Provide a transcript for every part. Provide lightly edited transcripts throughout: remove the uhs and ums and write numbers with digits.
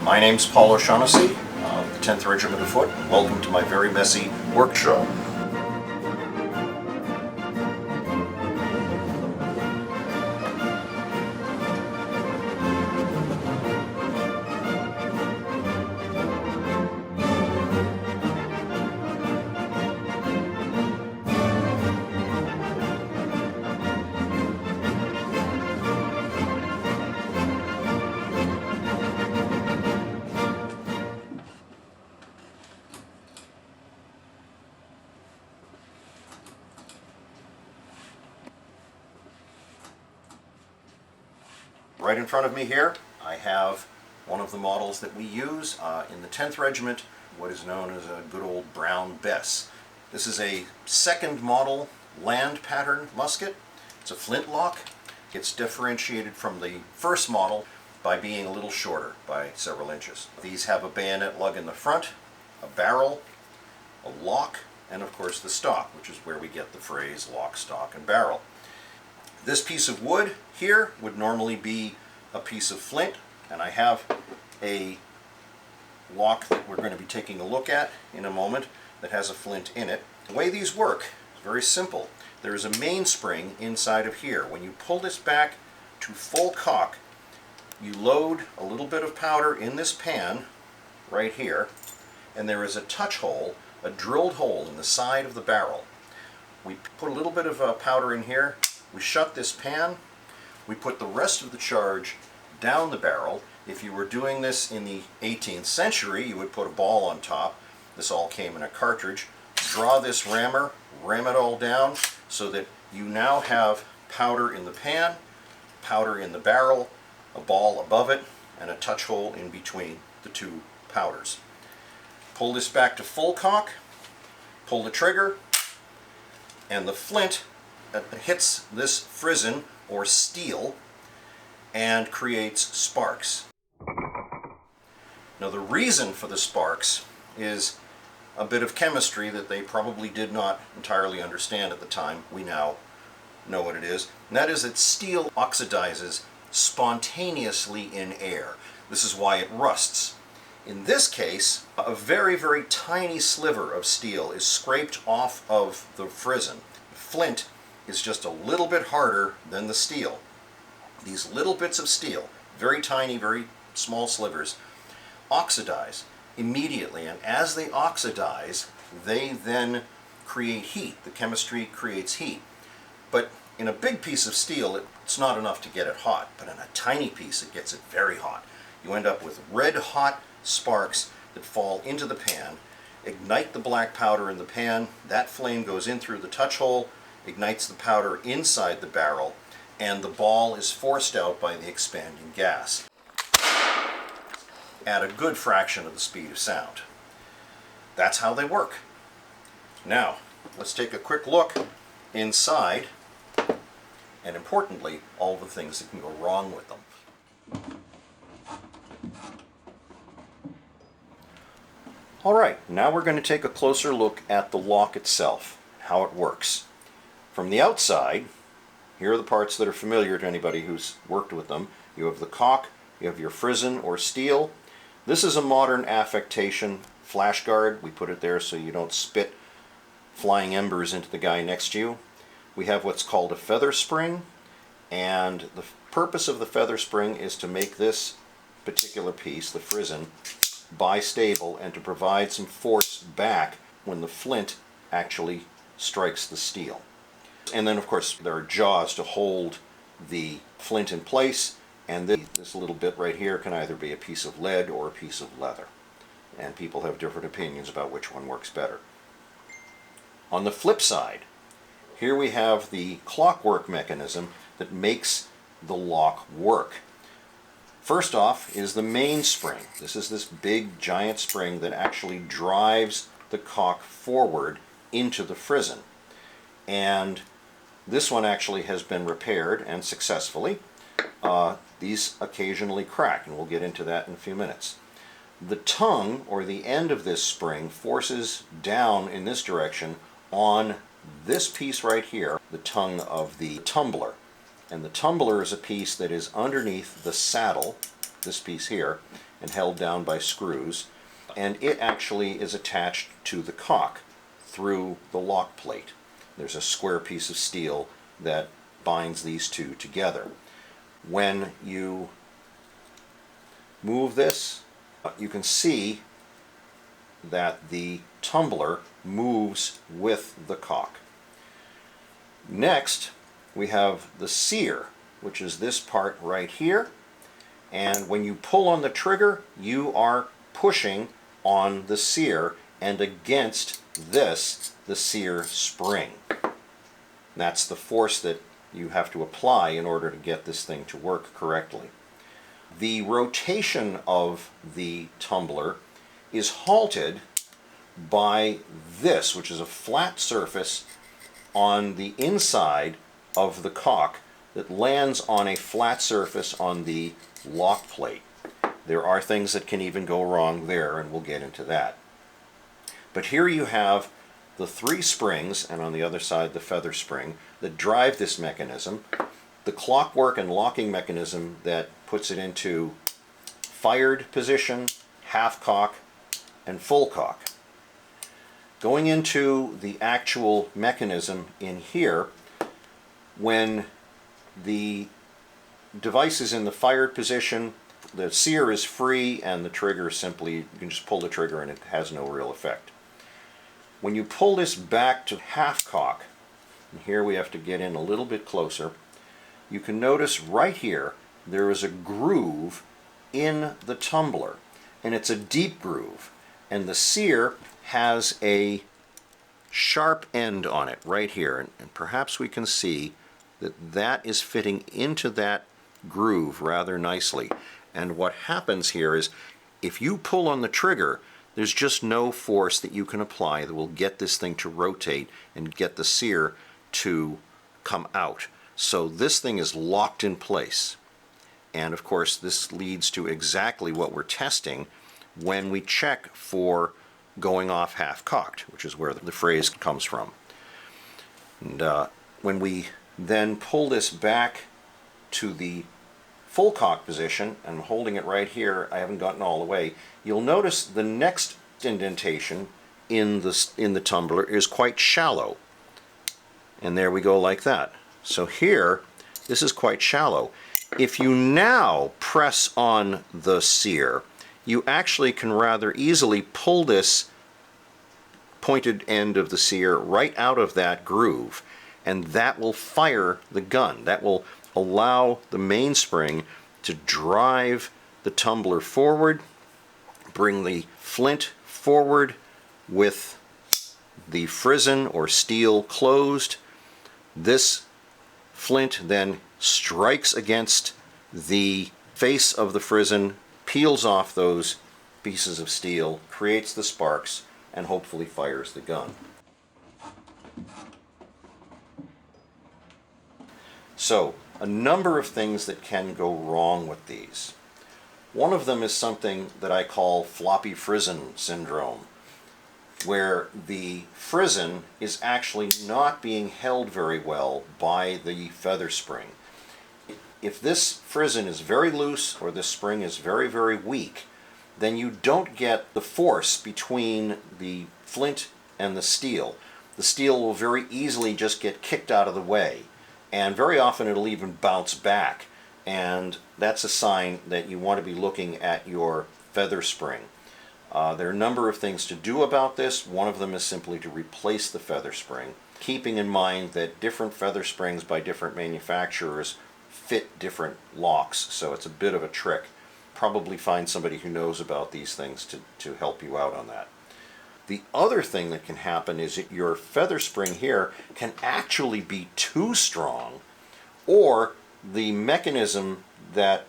My name's Paul O'Shaughnessy, the 10th Regiment of Foot. Welcome to my very messy work show. Right in front of me here, I have one of the models that we use in the 10th Regiment, what is known as a good old brown Bess. This is a second model land pattern musket. It's a flintlock. It's differentiated from the first model by being a little shorter by several inches. These have a bayonet lug in the front, a barrel, a lock, and of course the stock, which is where we get the phrase lock, stock, and barrel. This piece of wood here would normally be a piece of flint, and I have a lock that we're going to be taking a look at in a moment that has a flint in it. The way these work is very simple. There is a mainspring inside of here. When you pull this back to full cock, you load a little bit of powder in this pan right here, and there is a touch hole, a drilled hole in the side of the barrel. We put a little bit of powder in here. We shut this pan, we put the rest of the charge down the barrel. If you were doing this in the 18th century, you would put a ball on top. This all came in a cartridge. Draw this rammer, ram it all down so that you now have powder in the pan, powder in the barrel, a ball above it, and a touch hole in between the two powders. Pull this back to full cock, pull the trigger, and the flint hits this frizzen or steel and creates sparks. Now the reason for the sparks is a bit of chemistry that they probably did not entirely understand at the time. We now know what it is, and that is that steel oxidizes spontaneously in air. This is why it rusts. In this case, a very, very tiny sliver of steel is scraped off of the frizzen. Flint is just a little bit harder than the steel. These little bits of steel, very tiny, very small slivers, oxidize immediately, and as they oxidize, they then create heat. The chemistry creates heat. But in a big piece of steel, it's not enough to get it hot, but in a tiny piece, it gets it very hot. You end up with red hot sparks that fall into the pan, ignite the black powder in the pan, that flame goes in through the touch hole, ignites the powder inside the barrel, and the ball is forced out by the expanding gas at a good fraction of the speed of sound. That's how they work. Now, let's take a quick look inside, and importantly, all the things that can go wrong with them. All right, now we're going to take a closer look at the lock itself, how it works. From the outside, here are the parts that are familiar to anybody who's worked with them. You have the cock, you have your frizzen or steel. This is a modern affectation flash guard. We put it there so you don't spit flying embers into the guy next to you. We have what's called a feather spring, and the purpose of the feather spring is to make this particular piece, the frizzen, bistable and to provide some force back when the flint actually strikes the steel. And then of course there are jaws to hold the flint in place, and this little bit right here can either be a piece of lead or a piece of leather. And people have different opinions about which one works better. On the flip side, here we have the clockwork mechanism that makes the lock work. First off is the mainspring. This is this big giant spring that actually drives the cock forward into the frizzen. And this one actually has been repaired, and successfully. These occasionally crack, and we'll get into that in a few minutes. The tongue, or the end of this spring, forces down in this direction on this piece right here, the tongue of the tumbler. And the tumbler is a piece that is underneath the saddle, this piece here, and held down by screws, and it actually is attached to the cock through the lock plate. There's a square piece of steel that binds these two together. When you move this, you can see that the tumbler moves with the cock. Next, we have the sear, which is this part right here. And when you pull on the trigger, you are pushing on the sear and against this, the sear spring. That's the force that you have to apply in order to get this thing to work correctly. The rotation of the tumbler is halted by this, which is a flat surface on the inside of the cock that lands on a flat surface on the lock plate. There are things that can even go wrong there, and we'll get into that. But here you have the 3 springs, and on the other side the feather spring, that drive this mechanism, the clockwork and locking mechanism that puts it into fired position, half cock, and full cock. Going into the actual mechanism in here, when the device is in the fired position, the sear is free and the trigger simply, you can just pull the trigger and it has no real effect. When you pull this back to half cock, and here we have to get in a little bit closer, you can notice right here there is a groove in the tumbler, and it's a deep groove, and the sear has a sharp end on it right here, and perhaps we can see that that is fitting into that groove rather nicely. And what happens here is if you pull on the trigger, there's just no force that you can apply that will get this thing to rotate and get the sear to come out. So this thing is locked in place. And of course this leads to exactly what we're testing when we check for going off half-cocked, which is where the phrase comes from. And when we then pull this back to the full cock position, and I'm holding it right here, I haven't gotten all the way, you'll notice the next indentation in the tumbler is quite shallow. And there we go like that. So here, this is quite shallow. If you now press on the sear, you actually can rather easily pull this pointed end of the sear right out of that groove, and that will fire the gun. That will allow the mainspring to drive the tumbler forward, bring the flint forward with the frizzen or steel closed. This flint then strikes against the face of the frizzen, peels off those pieces of steel, creates the sparks, and hopefully fires the gun. So, a number of things that can go wrong with these. One of them is something that I call floppy frizzen syndrome, where the frizzen is actually not being held very well by the feather spring. If this frizzen is very loose or this spring is very, very weak, then you don't get the force between the flint and the steel. The steel will very easily just get kicked out of the way, and very often it'll even bounce back, and that's a sign that you want to be looking at your feather spring. There are a number of things to do about this. One of them is simply to replace the feather spring, keeping in mind that different feather springs by different manufacturers fit different locks, so it's a bit of a trick. Probably find somebody who knows about these things to help you out on that. The other thing that can happen is that your feather spring here can actually be too strong, or the mechanism that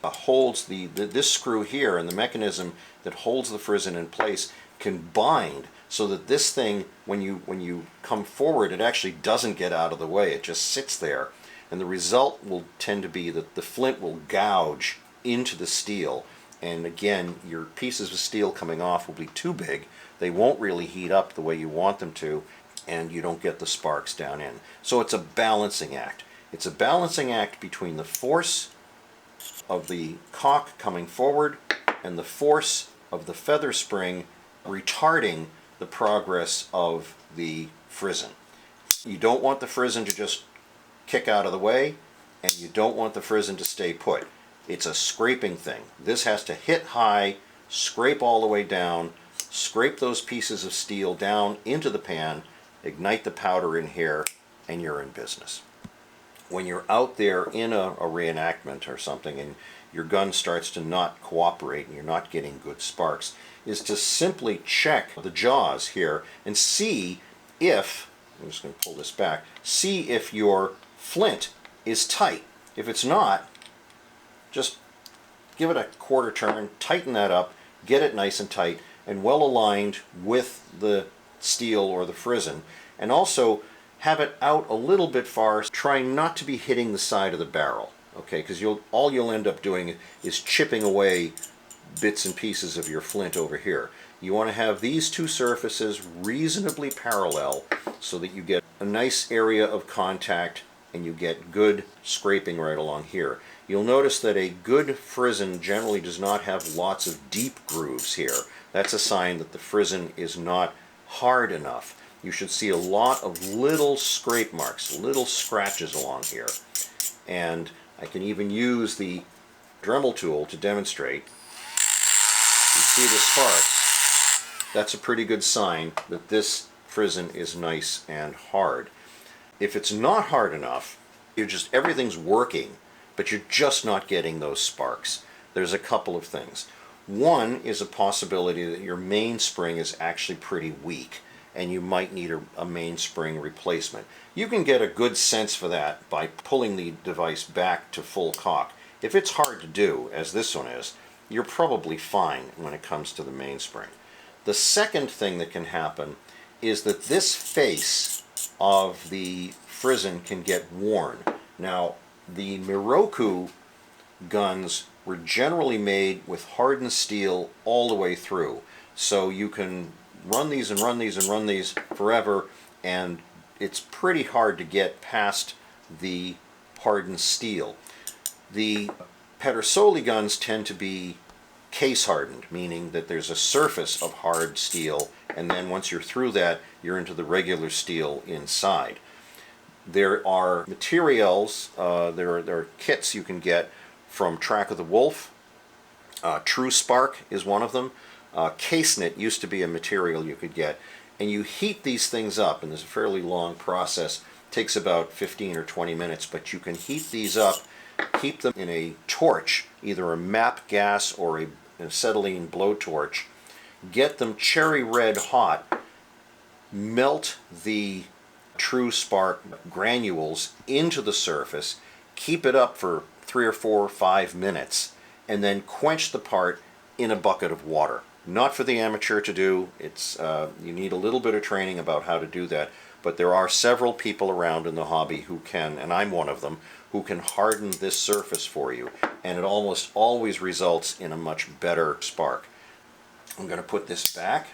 holds this screw here and the mechanism that holds the frizzen in place can bind so that this thing, when you come forward, it actually doesn't get out of the way. It just sits there, and the result will tend to be that the flint will gouge into the steel, and again your pieces of steel coming off will be too big. They won't really heat up the way you want them to, and you don't get the sparks down in. So it's a balancing act. It's a balancing act between the force of the cock coming forward and the force of the feather spring retarding the progress of the Frizzen. You don't want the Frizzen to just kick out of the way, and you don't want the Frizzen to stay put. It's a scraping thing. This has to hit high, scrape all the way down, scrape those pieces of steel down into the pan, ignite the powder in here, and you're in business. When you're out there in a reenactment or something and your gun starts to not cooperate and you're not getting good sparks, is to simply check the jaws here and see if, I'm just going to pull this back, see if your flint is tight. If it's not, just give it a quarter turn, tighten that up, get it nice and tight and well aligned with the steel or the Frizzen, and also have it out a little bit far, trying not to be hitting the side of the barrel, okay, because all you'll end up doing is chipping away bits and pieces of your flint over here. You want to have these two surfaces reasonably parallel so that you get a nice area of contact and you get good scraping right along here. You'll notice that a good Frizzen generally does not have lots of deep grooves here. That's a sign that the Frizzen is not hard enough. You should see a lot of little scrape marks, little scratches along here. And I can even use the Dremel tool to demonstrate. You see the sparks? That's a pretty good sign that this Frizzen is nice and hard. If it's not hard enough, everything's working, but you're just not getting those sparks. There's a couple of things. One is a possibility that your mainspring is actually pretty weak and you might need a mainspring replacement. You can get a good sense for that by pulling the device back to full cock. If it's hard to do, as this one is, you're probably fine when it comes to the mainspring. The second thing that can happen is that this face of the Frizzen can get worn. Now, the Miroku guns were generally made with hardened steel all the way through, so you can run these and run these and run these forever, and it's pretty hard to get past the hardened steel. The Pedersoli guns tend to be case hardened, meaning that there's a surface of hard steel, and then once you're through that, you're into the regular steel inside. There are materials, there are kits you can get from Track of the Wolf. True Spark is one of them. Case-knit used to be a material you could get, and you heat these things up, and there's a fairly long process. It takes about 15 or 20 minutes, but you can heat these up, keep them in a torch, either a MAP gas or a acetylene blowtorch, get them cherry red hot, melt the True Spark granules into the surface, keep it up for 3 or 4 or 5 minutes, and then quench the part in a bucket of water. Not for the amateur to do. You need a little bit of training about how to do that, but there are several people around in the hobby who can, and I'm one of them, who can harden this surface for you, and it almost always results in a much better spark. I'm going to put this back.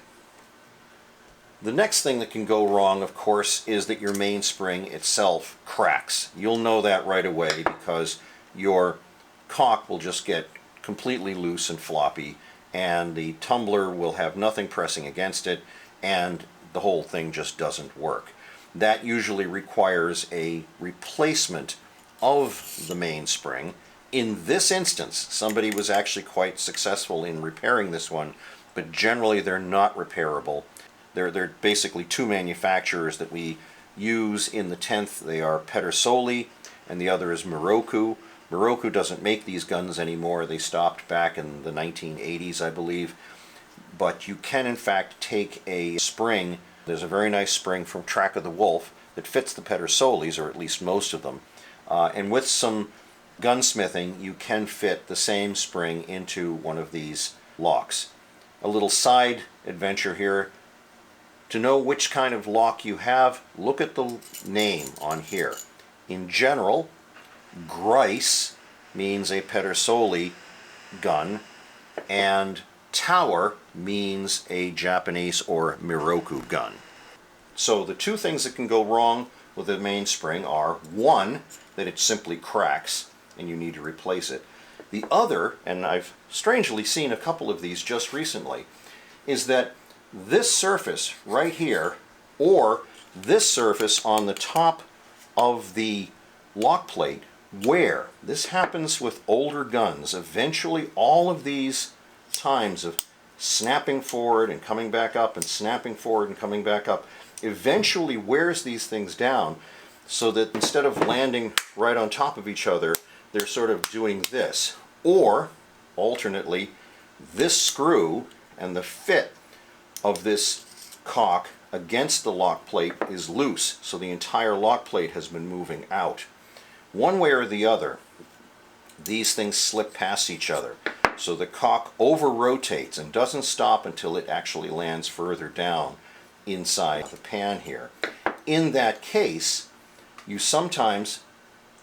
The next thing that can go wrong, of course, is that your mainspring itself cracks. You'll know that right away because your cock will just get completely loose and floppy, and the tumbler will have nothing pressing against it, and the whole thing just doesn't work. That usually requires a replacement of the mainspring. In this instance, somebody was actually quite successful in repairing this one, but generally they're not repairable. There are basically two manufacturers that we use in the 10th. They are Pedersoli, and the other is Miroku. Miroku doesn't make these guns anymore. They stopped back in the 1980s, I believe. But you can, in fact, take a spring. There's a very nice spring from Track of the Wolf that fits the Pedersolis, or at least most of them. And with some gunsmithing, you can fit the same spring into one of these locks. A little side adventure here. To know which kind of lock you have, look at the name on here. In general, Grice means a Pedersoli gun, and Tower means a Japanese or Miroku gun. So the two things that can go wrong with the mainspring are, one, that it simply cracks and you need to replace it. The other, and I've strangely seen a couple of these just recently, is that this surface right here, or this surface on the top of the lock plate, where this happens with older guns, eventually all of these times of snapping forward and coming back up and snapping forward and coming back up eventually wears these things down, so that instead of landing right on top of each other, they're sort of doing this. Or, alternately, this screw and the fit of this cock against the lock plate is loose, so the entire lock plate has been moving out. One way or the other, these things slip past each other, so the cock over-rotates and doesn't stop until it actually lands further down inside the pan here. In that case, you sometimes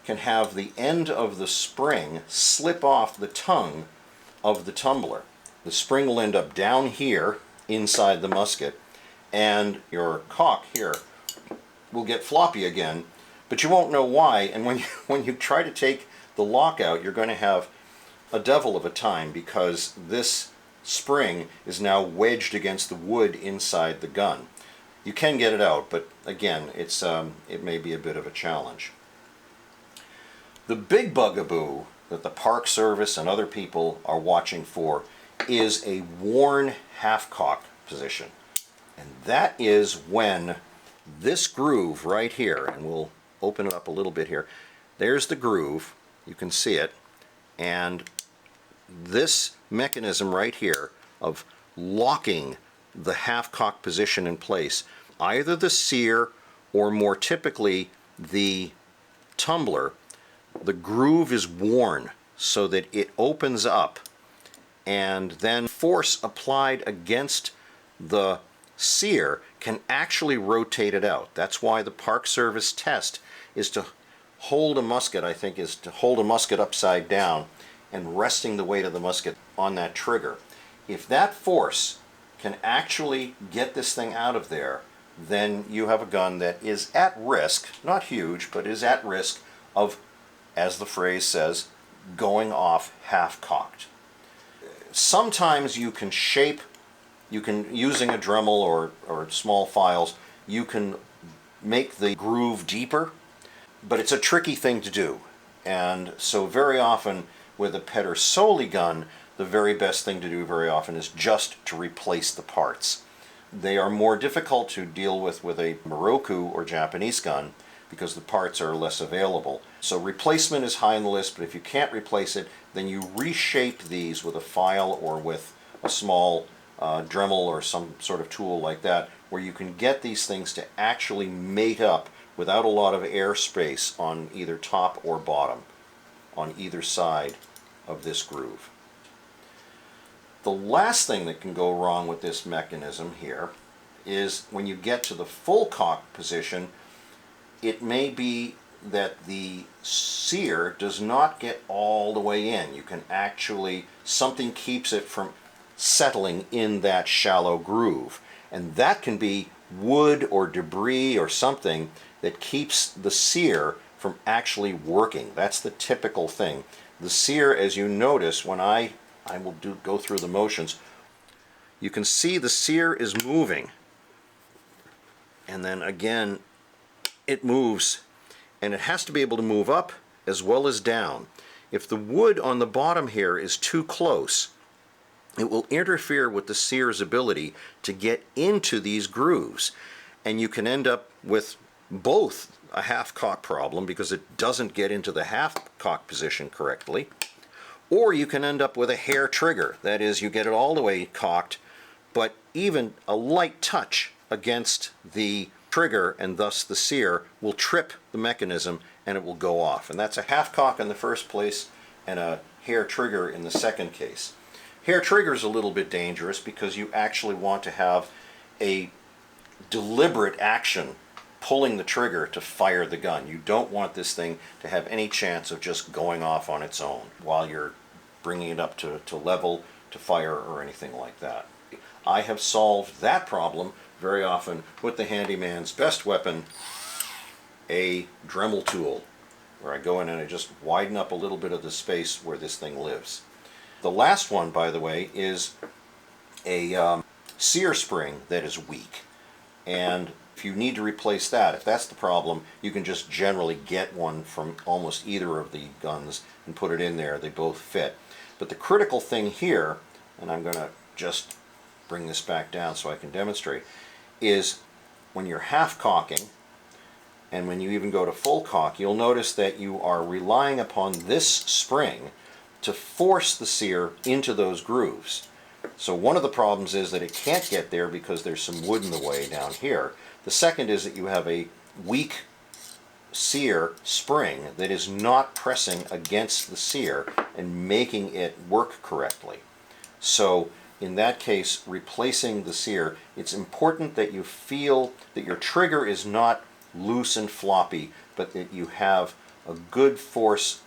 can have the end of the spring slip off the tongue of the tumbler. The spring will end up down here inside the musket, and your cock here will get floppy again, but you won't know why, and when you try to take the lock out, you're going to have a devil of a time, because this spring is now wedged against the wood inside the gun. You can get it out, but again, it may be a bit of a challenge. The big bugaboo that the Park Service and other people are watching for is a worn half-cock position. And that is when this groove right here, and we'll open it up a little bit here, there's the groove, you can see it, and this mechanism right here of locking the half-cock position in place, either the sear or more typically the tumbler, the groove is worn so that it opens up, and then force applied against the sear can actually rotate it out. That's why the Park Service test is to hold a musket, I think, is to hold a musket upside down and resting the weight of the musket on that trigger. If that force can actually get this thing out of there, then you have a gun that is at risk, not huge, but is at risk of, as the phrase says, going off half-cocked. Sometimes you can shape, using a Dremel or small files, you can make the groove deeper, but it's a tricky thing to do. And so very often with a Pedersoli gun, the very best thing to do very often is just to replace the parts. They are more difficult to deal with a Moroku or Japanese gun because the parts are less available. So replacement is high on the list, but if you can't replace it, then you reshape these with a file or with a small Dremel or some sort of tool like that, where you can get these things to actually mate up without a lot of air space on either top or bottom, on either side of this groove. The last thing that can go wrong with this mechanism here is when you get to the full cock position, it may be that the sear does not get all the way in. You can actually, something keeps it from settling in that shallow groove. And that can be wood or debris or something that keeps the sear from actually working. That's the typical thing. The sear, as you notice, when I will go through the motions, you can see the sear is moving. And then again, it moves. And it has to be able to move up as well as down. If the wood on the bottom here is too close, it will interfere with the sear's ability to get into these grooves. And you can end up with both a half-cock problem because it doesn't get into the half-cock position correctly, or you can end up with a hair trigger. That is, you get it all the way cocked, but even a light touch against the trigger and thus the sear will trip the mechanism and it will go off. And that's a half-cock in the first place and a hair trigger in the second case. Hair trigger is a little bit dangerous because you actually want to have a deliberate action pulling the trigger to fire the gun. You don't want this thing to have any chance of just going off on its own while you're bringing it up to level to fire or anything like that. I have solved that problem very often with the handyman's best weapon, a Dremel tool. where I go in and I just widen up a little bit of the space where this thing lives. The last one, by the way, is a Sear Spring that is weak. And if you need to replace that, if that's the problem, you can just generally get one from almost either of the guns and put it in there. They both fit. But the critical thing here, and I'm going to just bring this back down so I can demonstrate, is when you're half cocking, and when you even go to full cock, you'll notice that you are relying upon this spring to force the sear into those grooves. So one of the problems is that it can't get there because there's some wood in the way down here. The second is that you have a weak sear spring that is not pressing against the sear and making it work correctly. So in that case, replacing the sear, it's important that you feel that your trigger is not loose and floppy, but that you have a good force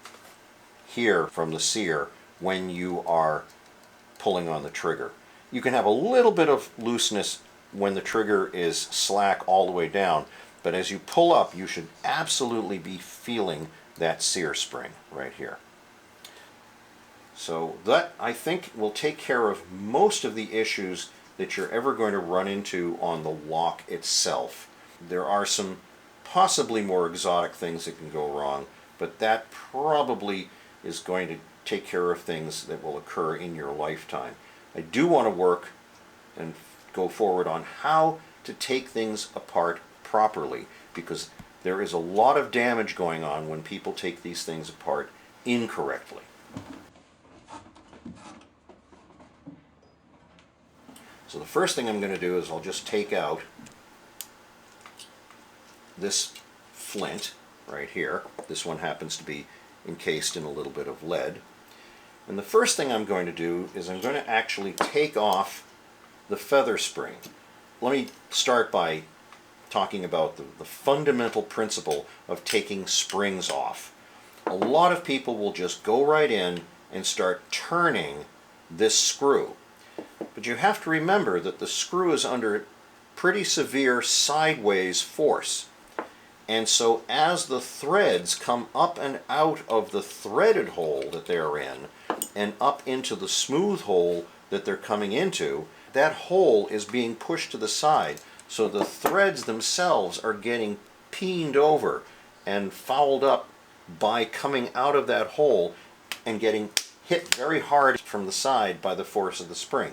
here from the sear when you are pulling on the trigger. You can have a little bit of looseness when the trigger is slack all the way down, but as you pull up, you should absolutely be feeling that sear spring right here. So that, I think, will take care of most of the issues that you're ever going to run into on the lock itself. There are some possibly more exotic things that can go wrong, but that probably is going to take care of things that will occur in your lifetime. I do want to work and go forward on how to take things apart properly, because there is a lot of damage going on when people take these things apart incorrectly. So the first thing I'm going to do is I'll just take out this flint right here. This one happens to be encased in a little bit of lead. And the first thing I'm going to do is I'm going to actually take off the feather spring. Let me start by talking about the fundamental principle of taking springs off. A lot of people will just go right in and start turning this screw. But you have to remember that the screw is under pretty severe sideways force. And so as the threads come up and out of the threaded hole that they're in and up into the smooth hole that they're coming into, that hole is being pushed to the side. So the threads themselves are getting peened over and fouled up by coming out of that hole and getting hit very hard from the side by the force of the spring.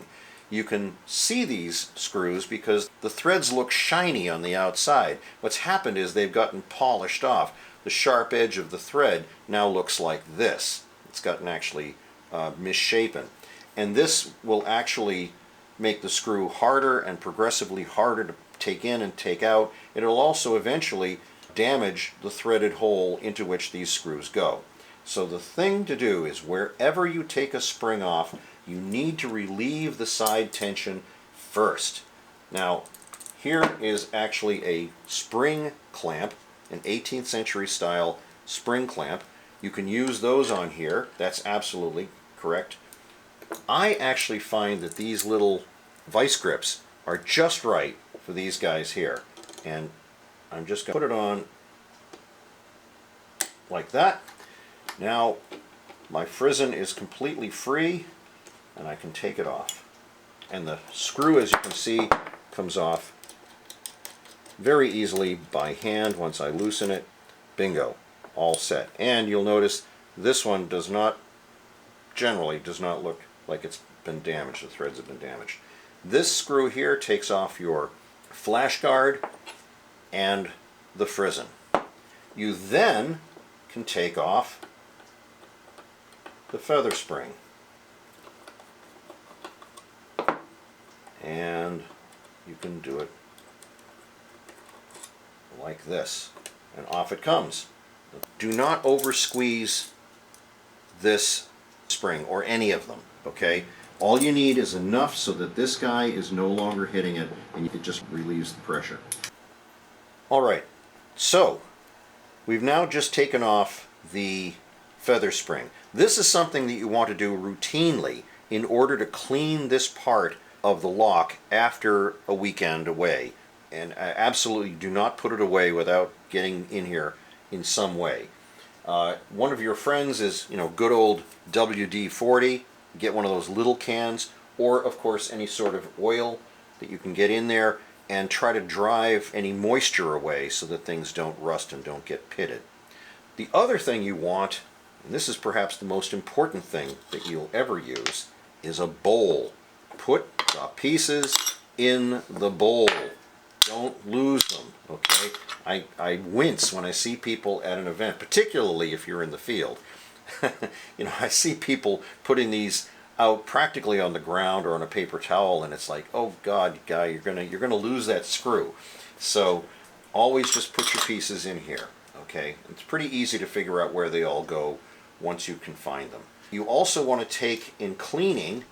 You can see these screws because the threads look shiny on the outside. What's happened is they've gotten polished off. The sharp edge of the thread now looks like this. It's gotten actually misshapen. And this will actually make the screw harder and progressively harder to take in and take out. It'll also eventually damage the threaded hole into which these screws go. So the thing to do is wherever you take a spring off, you need to relieve the side tension first. Now, here is actually a spring clamp, an 18th century style spring clamp. You can use those on here. That's absolutely correct. I actually find that these little vice grips are just right for these guys here. And I'm just going to put it on like that. Now, my Frizzen is completely free, and I can take it off. And the screw, as you can see, comes off very easily by hand once I loosen it. Bingo, all set. And you'll notice this one generally does not look like it's been damaged. The threads have been damaged. This screw here takes off your flash guard and the Frizzen. You then can take off the feather spring. And you can do it like this, and off it comes. Do not over squeeze this spring or any of them, okay? All you need is enough so that this guy is no longer hitting it and it just relieves the pressure. Alright, so we've now just taken off the feather spring. This is something that you want to do routinely in order to clean this part of the lock after a weekend away. And absolutely do not put it away without getting in here in some way. One of your friends is, good old WD-40. Get one of those little cans, or of course any sort of oil that you can get in there, and try to drive any moisture away so that things don't rust and don't get pitted. The other thing you want, and this is perhaps the most important thing that you'll ever use, is a bowl. Put the pieces in the bowl. Don't lose them, okay? I wince when I see people at an event, particularly if you're in the field. I see people putting these out practically on the ground or on a paper towel, and it's like, oh God, guy, you're gonna lose that screw. So always just put your pieces in here, okay? It's pretty easy to figure out where they all go once you can find them. You also want to take, in cleaning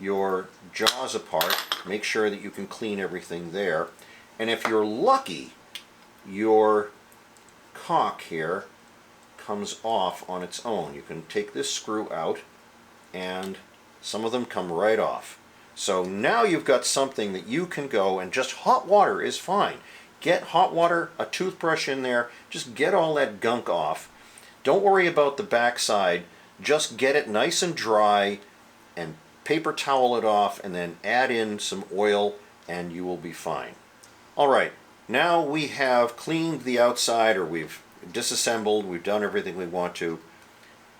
your jaws apart, make sure that you can clean everything there. And if you're lucky, your cock here comes off on its own. You can take this screw out, and some of them come right off. So now you've got something that you can go, and just hot water is fine. Get hot water, a toothbrush in there, just get all that gunk off. Don't worry about the backside, just get it nice and dry and paper towel it off, and then add in some oil and you will be fine. Alright, now we have cleaned the outside, or we've disassembled, we've done everything we want to.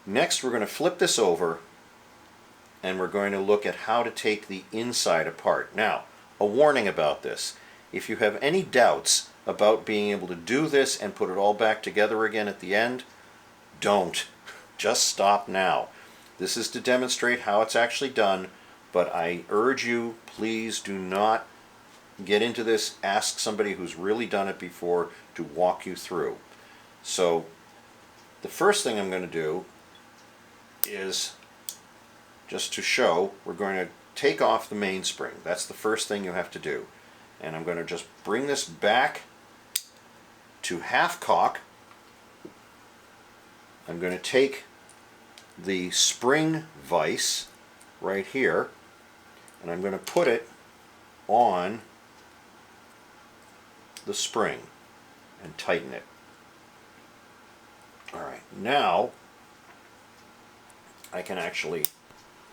Next we're going to flip this over and we're going to look at how to take the inside apart. Now, a warning about this. If you have any doubts about being able to do this and put it all back together again at the end, don't. Just stop now. This is to demonstrate how it's actually done, but I urge you, please do not get into this. Ask somebody who's really done it before to walk you through. So the first thing I'm going to do is, just to show, we're going to take off the mainspring. That's the first thing you have to do. And I'm going to just bring this back to half cock. I'm going to take the spring vise right here, and I'm going to put it on the spring and tighten it. Alright, now I can actually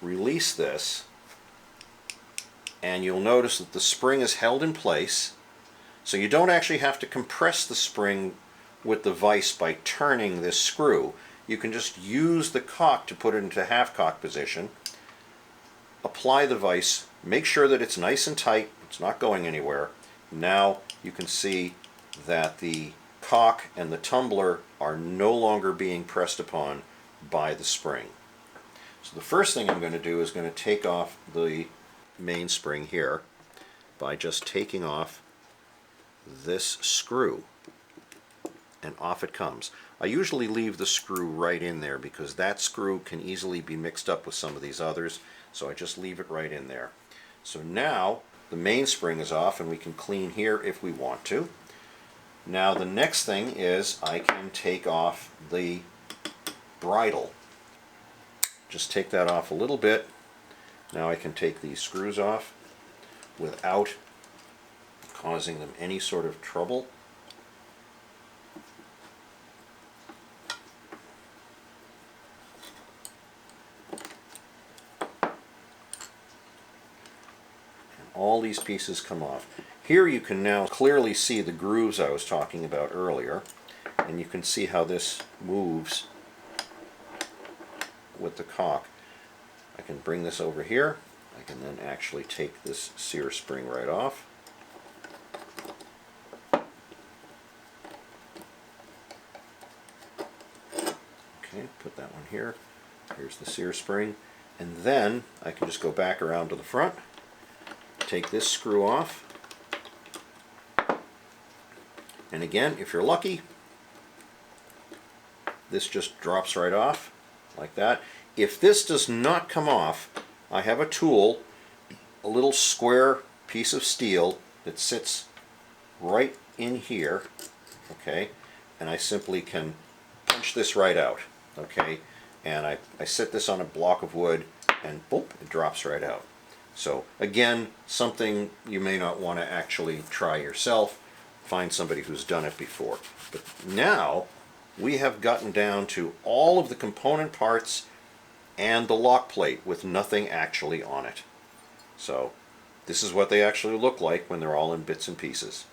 release this, and you'll notice that the spring is held in place, so you don't actually have to compress the spring with the vise by turning this screw. You can just use the cock to put it into half cock position, apply the vise, make sure that it's nice and tight, it's not going anywhere. Now you can see that the cock and the tumbler are no longer being pressed upon by the spring. So the first thing I'm going to do is going to take off the mainspring here by just taking off this screw, and off it comes. I usually leave the screw right in there because that screw can easily be mixed up with some of these others, so I just leave it right in there. So now the mainspring is off and we can clean here if we want to. Now the next thing is I can take off the bridle. Just take that off a little bit. Now I can take these screws off without causing them any sort of trouble. All these pieces come off. Here you can now clearly see the grooves I was talking about earlier, and you can see how this moves with the cock. I can bring this over here. I can then actually take this Sear Spring right off. Okay, put that one here. Here's the Sear Spring. And then I can just go back around to the front, take this screw off, and again, if you're lucky, this just drops right off like that. If this does not come off, I have a tool, a little square piece of steel that sits right in here, okay, and I simply can punch this right out, okay, and I set this on a block of wood and boop, it drops right out. So again, something you may not want to actually try yourself. Find somebody who's done it before. But now we have gotten down to all of the component parts and the lock plate with nothing actually on it. So this is what they actually look like when they're all in bits and pieces.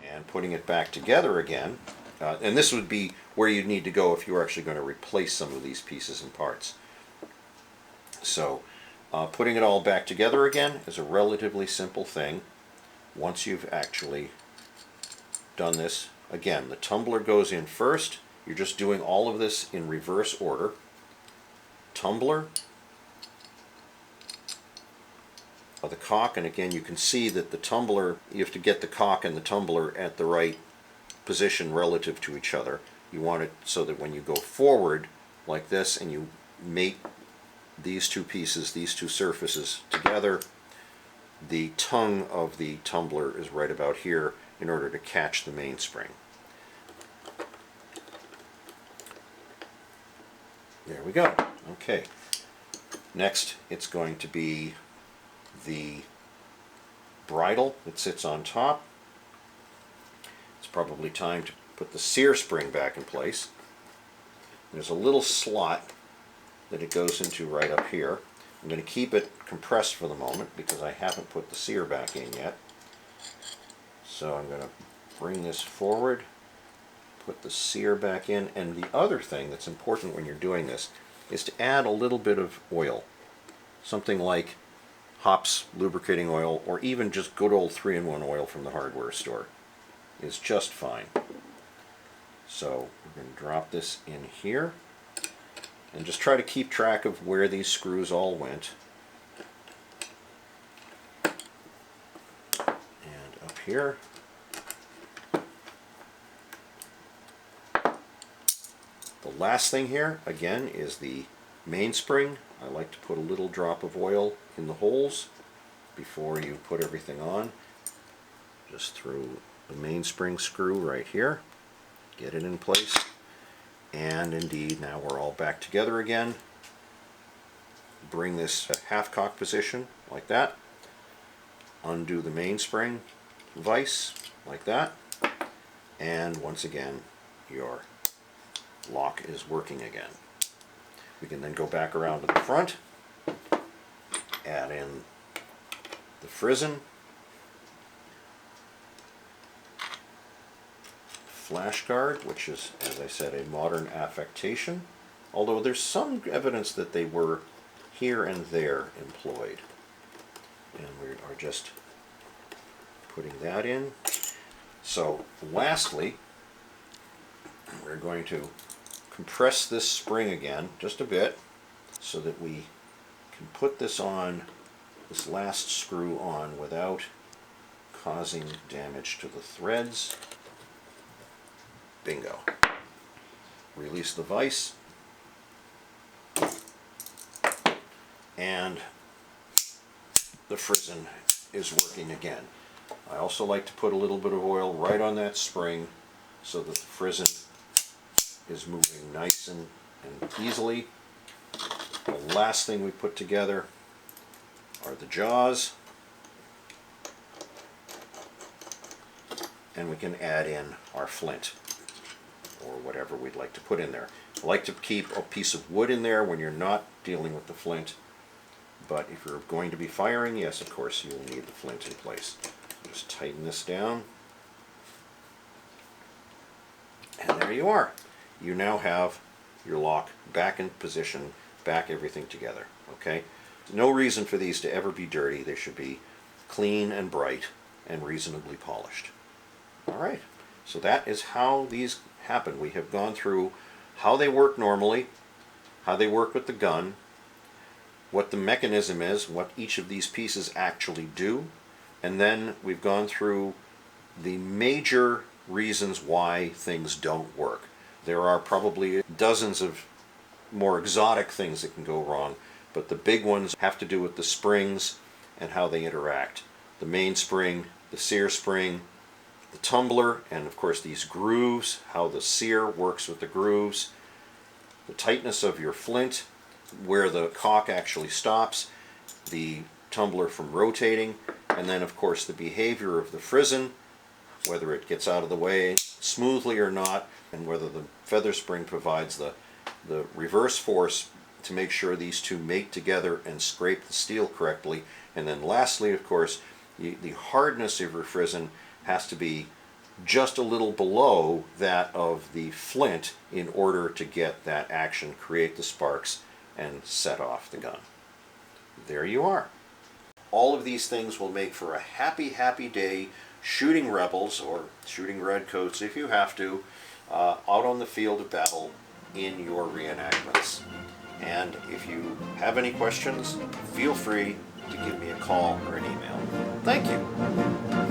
And putting it back together again, and this would be where you'd need to go if you were actually going to replace some of these pieces and parts. So putting it all back together again is a relatively simple thing. Once you've actually done this, again, the tumbler goes in first. You're just doing all of this in reverse order. Tumbler, the cock, and again you can see that the tumbler, you have to get the cock and the tumbler at the right position relative to each other. You want it so that when you go forward like this and you mate these two pieces, these two surfaces together, the tongue of the tumbler is right about here in order to catch the mainspring. There we go. Okay. Next, it's going to be the bridle that sits on top. It's probably time to put the Sear Spring back in place. There's a little slot that it goes into right up here. I'm going to keep it compressed for the moment because I haven't put the sear back in yet. So I'm going to bring this forward, put the sear back in, and the other thing that's important when you're doing this is to add a little bit of oil. Something like Hops lubricating oil, or even just good old 3-in-1 oil from the hardware store is just fine. So we're going to drop this in here and just try to keep track of where these screws all went. And up here. The last thing here, again, is the mainspring. I like to put a little drop of oil in the holes before you put everything on. Just through the mainspring screw right here. Get it in place. And indeed, now we're all back together again. Bring this at half-cock position, like that. Undo the mainspring vise, like that. And once again, your lock is working again. We can then go back around to the front, add in the Frizzen, flash guard, which is, as I said, a modern affectation, although there's some evidence that they were here and there employed. And we are just putting that in. So lastly, we're going to compress this spring again just a bit so that we can put this on, this last screw on, without causing damage to the threads. Bingo. Release the vise. And the Frizzen is working again. I also like to put a little bit of oil right on that spring so that the Frizzen is moving nice and easily. The last thing we put together are the jaws. And we can add in our flint, or whatever we'd like to put in there. I like to keep a piece of wood in there when you're not dealing with the flint, but if you're going to be firing, yes, of course, you will need the flint in place. Just tighten this down, and there you are. You now have your lock back in position, back everything together, okay? No reason for these to ever be dirty. They should be clean and bright and reasonably polished. All right, so that is how these happen. We have gone through how they work normally, how they work with the gun, what the mechanism is, what each of these pieces actually do, and then we've gone through the major reasons why things don't work. There are probably dozens of more exotic things that can go wrong, but the big ones have to do with the springs and how they interact. The mainspring, the Sear Spring, the tumbler, and of course these grooves, how the sear works with the grooves, the tightness of your flint, where the cock actually stops, the tumbler from rotating, and then of course the behavior of the Frizzen whether it gets out of the way smoothly or not, and whether the feather spring provides the reverse force to make sure these two mate together and scrape the steel correctly. And then lastly, of course, the hardness of your frizzen has to be just a little below that of the flint in order to get that action, create the sparks, and set off the gun. There you are. All of these things will make for a happy, happy day shooting rebels, or shooting redcoats if you have to, out on the field of battle in your reenactments. And if you have any questions, feel free to give me a call or an email. Thank you.